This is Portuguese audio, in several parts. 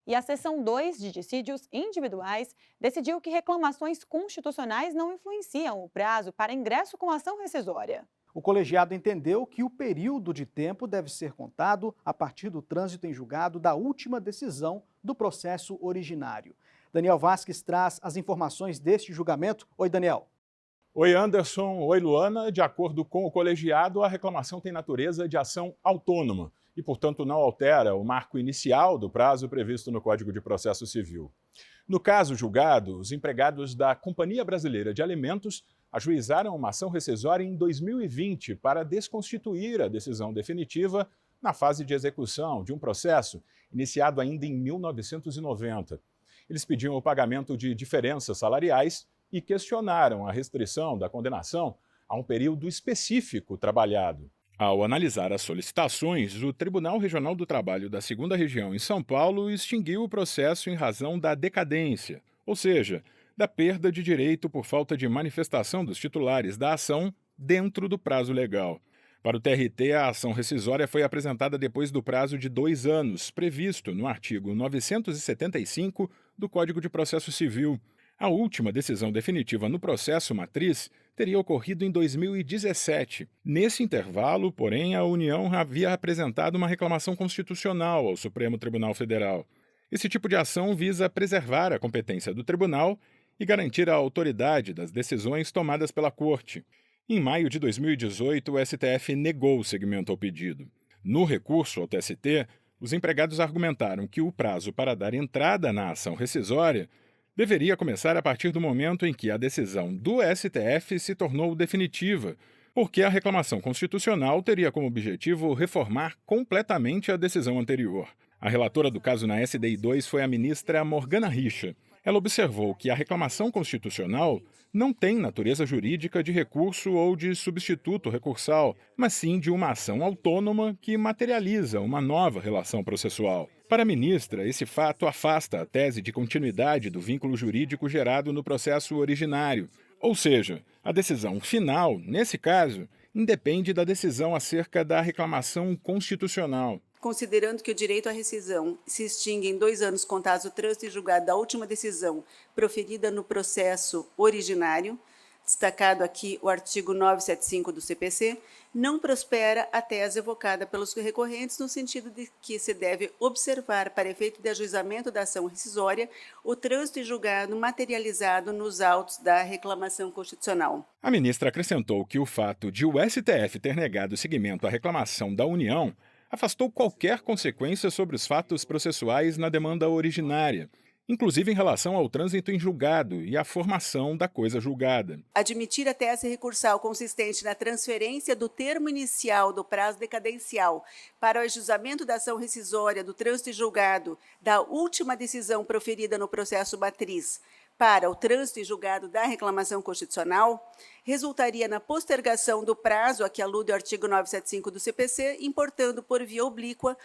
E a seção 2 de dissídios individuais decidiu que reclamações constitucionais não influenciam o prazo para ingresso com ação rescisória. O colegiado entendeu que o período de tempo deve ser contado a partir do trânsito em julgado da última decisão do processo originário. Daniel Vasques traz as informações deste julgamento. Oi, Daniel. Oi, Anderson. Oi, Luana. De acordo com o colegiado, a reclamação tem natureza de ação autônoma e, portanto, não altera o marco inicial do prazo previsto no Código de Processo Civil. No caso julgado, os empregados da Companhia Brasileira de Alimentos ajuizaram uma ação rescisória em 2020 para desconstituir a decisão definitiva na fase de execução de um processo iniciado ainda em 1990. Eles pediam o pagamento de diferenças salariais e questionaram a restrição da condenação a um período específico trabalhado. Ao analisar as solicitações, o Tribunal Regional do Trabalho da 2ª Região em São Paulo extinguiu o processo em razão da decadência, ou seja, da perda de direito por falta de manifestação dos titulares da ação dentro do prazo legal. Para o TRT, a ação rescisória foi apresentada depois do prazo de 2 anos, previsto no artigo 975 do Código de Processo Civil. A última decisão definitiva no processo matriz teria ocorrido em 2017. Nesse intervalo, porém, a União havia apresentado uma reclamação constitucional ao Supremo Tribunal Federal. Esse tipo de ação visa preservar a competência do tribunal e garantir a autoridade das decisões tomadas pela Corte. Em maio de 2018, o STF negou o segmento ao pedido. No recurso ao TST, os empregados argumentaram que o prazo para dar entrada na ação rescisória deveria começar a partir do momento em que a decisão do STF se tornou definitiva, porque a reclamação constitucional teria como objetivo reformar completamente a decisão anterior. A relatora do caso na SDI 2 foi a ministra Morgana Richa. Ela observou que a reclamação constitucional não tem natureza jurídica de recurso ou de substituto recursal, mas sim de uma ação autônoma que materializa uma nova relação processual. Para a ministra, esse fato afasta a tese de continuidade do vínculo jurídico gerado no processo originário. Ou seja, a decisão final, nesse caso, independe da decisão acerca da reclamação constitucional. Considerando que o direito à rescisão se extingue em 2 anos contados do trânsito em julgado da última decisão proferida no processo originário, destacado aqui o artigo 975 do CPC, não prospera a tese evocada pelos recorrentes no sentido de que se deve observar, para efeito de ajuizamento da ação rescisória, o trânsito em julgado materializado nos autos da reclamação constitucional. A ministra acrescentou que o fato de o STF ter negado seguimento à reclamação da União afastou qualquer consequência sobre os fatos processuais na demanda originária, inclusive em relação ao trânsito em julgado e à formação da coisa julgada. Admitir a tese recursal consistente na transferência do termo inicial do prazo decadencial para o ajuizamento da ação rescisória do trânsito em julgado da última decisão proferida no processo matriz para o trânsito em julgado da reclamação constitucional, resultaria na postergação do prazo a que alude o artigo 975 do CPC, importando por via oblíqua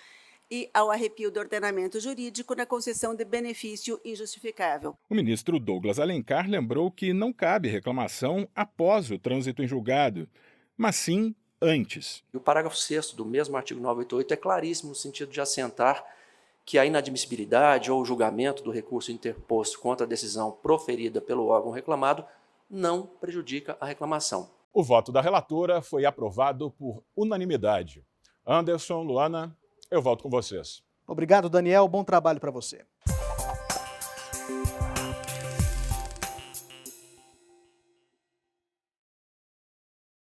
e ao arrepio do ordenamento jurídico na concessão de benefício injustificável. O ministro Douglas Alencar lembrou que não cabe reclamação após o trânsito em julgado, mas sim antes. O parágrafo 6º do mesmo artigo 988 é claríssimo no sentido de assentar que a inadmissibilidade ou o julgamento do recurso interposto contra a decisão proferida pelo órgão reclamado não prejudica a reclamação. O voto da relatora foi aprovado por unanimidade. Anderson, Luana, eu volto com vocês. Obrigado, Daniel. Bom trabalho para você.